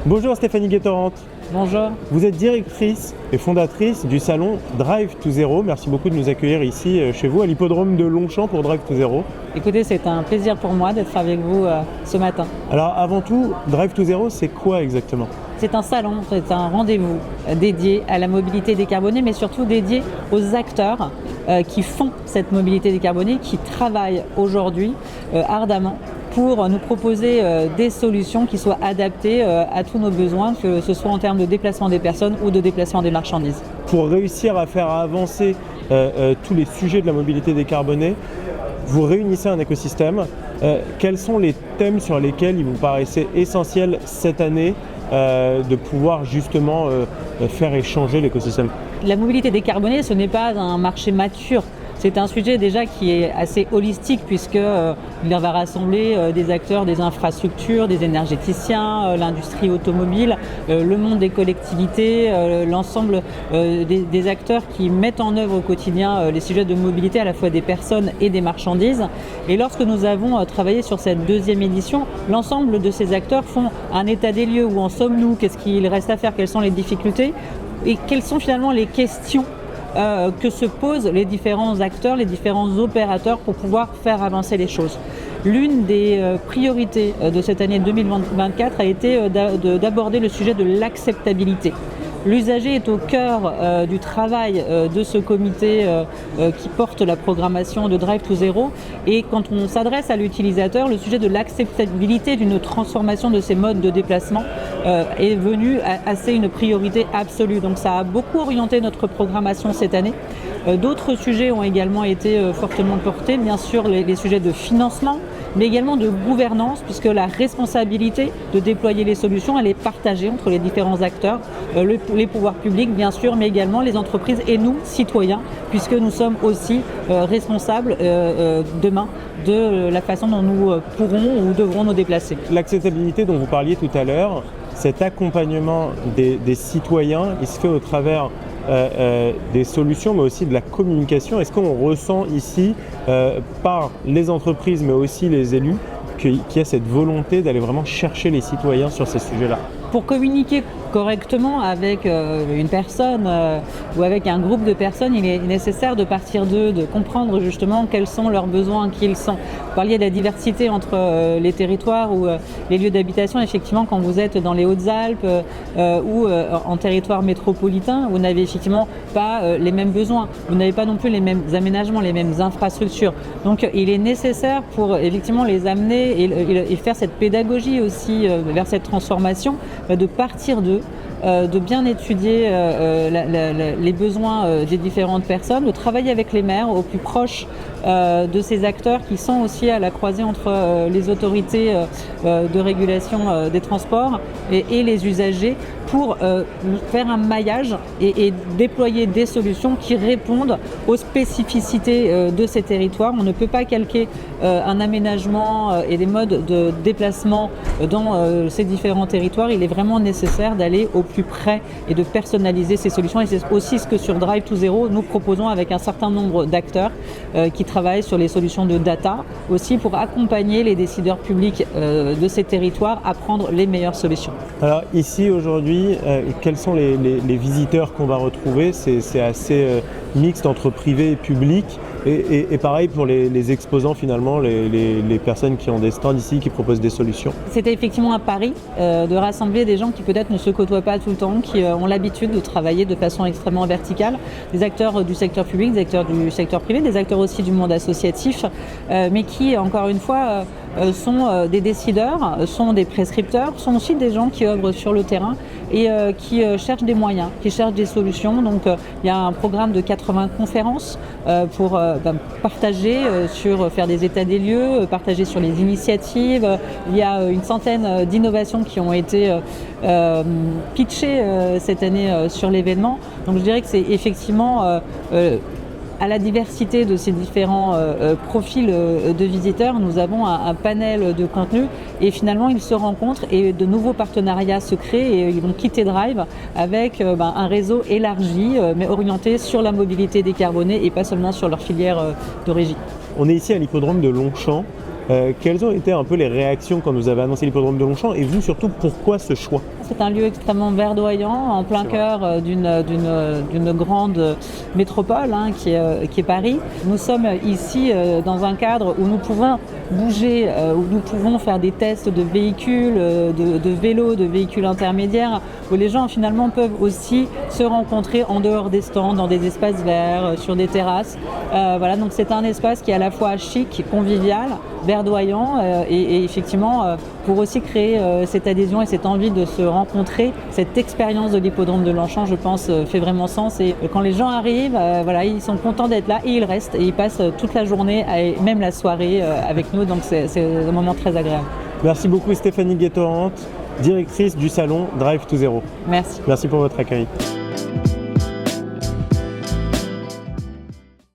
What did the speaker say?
Bonjour Stéphanie Guettorant. Bonjour. Vous êtes directrice et fondatrice du salon Drive to Zero. Merci beaucoup de nous accueillir ici chez vous à l'hippodrome de Longchamp pour Drive to Zero. Écoutez, c'est un plaisir pour moi d'être avec vous ce matin. Alors avant tout, Drive to Zero, c'est quoi exactement ? C'est un salon, c'est un rendez-vous dédié à la mobilité décarbonée, mais surtout dédié aux acteurs qui font cette mobilité décarbonée, qui travaillent aujourd'hui ardemment pour nous proposer des solutions qui soient adaptées à tous nos besoins, que ce soit en termes de déplacement des personnes ou de déplacement des marchandises. Pour réussir à faire avancer tous les sujets de la mobilité décarbonée, vous réunissez un écosystème. Quels sont les thèmes sur lesquels il vous paraissait essentiel cette année de pouvoir justement faire échanger l'écosystème ? La mobilité décarbonée, ce n'est pas un marché mature. C'est un sujet déjà qui est assez holistique puisqu'il va rassembler des acteurs des infrastructures, des énergéticiens, l'industrie automobile, le monde des collectivités, l'ensemble des acteurs qui mettent en œuvre au quotidien les sujets de mobilité à la fois des personnes et des marchandises. Et lorsque nous avons travaillé sur cette deuxième édition, l'ensemble de ces acteurs font un état des lieux. Où en sommes-nous ? Qu'est-ce qu'il reste à faire ? Quelles sont les difficultés ? Et quelles sont finalement les questions que se posent les différents acteurs, les différents opérateurs pour pouvoir faire avancer les choses. L'une des priorités de cette année 2024 a été d'aborder le sujet de l'acceptabilité. L'usager est au cœur du travail de ce comité qui porte la programmation de Drive to Zero. Et quand on s'adresse à l'utilisateur, le sujet de l'acceptabilité d'une transformation de ces modes de déplacement est venu assez une priorité absolue. Donc ça a beaucoup orienté notre programmation cette année. D'autres sujets ont également été fortement portés, bien sûr les sujets de financement, mais également de gouvernance, puisque la responsabilité de déployer les solutions, elle est partagée entre les différents acteurs, les pouvoirs publics bien sûr, mais également les entreprises et nous, citoyens, puisque nous sommes aussi responsables demain de la façon dont nous pourrons ou devrons nous déplacer. L'acceptabilité dont vous parliez tout à l'heure, cet accompagnement des citoyens, il se fait au travers des solutions, mais aussi de la communication. Est-ce qu'on ressent ici, par les entreprises, mais aussi les élus, qu'il y a cette volonté d'aller vraiment chercher les citoyens sur ces sujets-là ? Pour communiquer correctement avec une personne ou avec un groupe de personnes, il est nécessaire de partir d'eux, de comprendre justement quels sont leurs besoins, qui ils sont. Vous parliez de la diversité entre les territoires ou les lieux d'habitation. Effectivement, quand vous êtes dans les Hautes-Alpes ou en territoire métropolitain, vous n'avez effectivement pas les mêmes besoins. Vous n'avez pas non plus les mêmes aménagements, les mêmes infrastructures. Donc il est nécessaire pour effectivement les amener et faire cette pédagogie aussi vers cette transformation, de partir d'eux, de bien étudier les besoins des différentes personnes, de travailler avec les maires au plus proche de ces acteurs qui sont aussi à la croisée entre les autorités de régulation des transports et les usagers pour faire un maillage et déployer des solutions qui répondent aux spécificités de ces territoires. On ne peut pas calquer un aménagement et des modes de déplacement dans ces différents territoires. Il est vraiment nécessaire d'aller au plus près et de personnaliser ces solutions. Et c'est aussi ce que sur Drive to Zero, nous proposons avec un certain nombre d'acteurs qui travaillent sur les solutions de data, aussi pour accompagner les décideurs publics de ces territoires à prendre les meilleures solutions. Alors ici aujourd'hui, quels sont les visiteurs qu'on va retrouver ? C'est assez mixte entre privé et public. Et pareil pour les exposants finalement, les personnes qui ont des stands ici, qui proposent des solutions. C'était effectivement un pari de rassembler des gens qui peut-être ne se côtoient pas tout le temps, qui ont l'habitude de travailler de façon extrêmement verticale, des acteurs du secteur public, des acteurs du secteur privé, des acteurs aussi du monde associatif, mais qui encore une fois sont des décideurs, sont des prescripteurs, sont aussi des gens qui œuvrent sur le terrain et qui cherchent des moyens, qui cherchent des solutions. Donc il y a un programme de 80 conférences pour partager faire des états des lieux, partager sur les initiatives. Il y a une centaine d'innovations qui ont été pitchées cette année sur l'événement. Donc je dirais que c'est effectivement à la diversité de ces différents profils de visiteurs, nous avons un panel de contenus et finalement ils se rencontrent et de nouveaux partenariats se créent et ils vont quitter Drive avec un réseau élargi mais orienté sur la mobilité décarbonée et pas seulement sur leur filière d'origine. On est ici à l'hippodrome de Longchamp. Quelles ont été un peu les réactions quand nous avez annoncé l'hippodrome de Longchamp et vous surtout pourquoi ce choix ? C'est un lieu extrêmement verdoyant, en plein cœur d'une grande métropole qui est Paris. Nous sommes ici dans un cadre où nous pouvons bouger, où nous pouvons faire des tests de véhicules, de vélos, de véhicules intermédiaires, où les gens finalement peuvent aussi se rencontrer en dehors des stands, dans des espaces verts, sur des terrasses. Voilà, donc c'est un espace qui est à la fois chic, convivial, verdoyant et effectivement pour aussi créer cette adhésion et cette envie de se rencontrer, cette expérience de l'hippodrome de Longchamp, je pense, fait vraiment sens. Et quand les gens arrivent, voilà, ils sont contents d'être là et ils restent et ils passent toute la journée et même la soirée avec nous, donc c'est un moment très agréable. Merci beaucoup Stéphanie Guettorante, directrice du salon Drive to Zero. Merci. Merci pour votre accueil.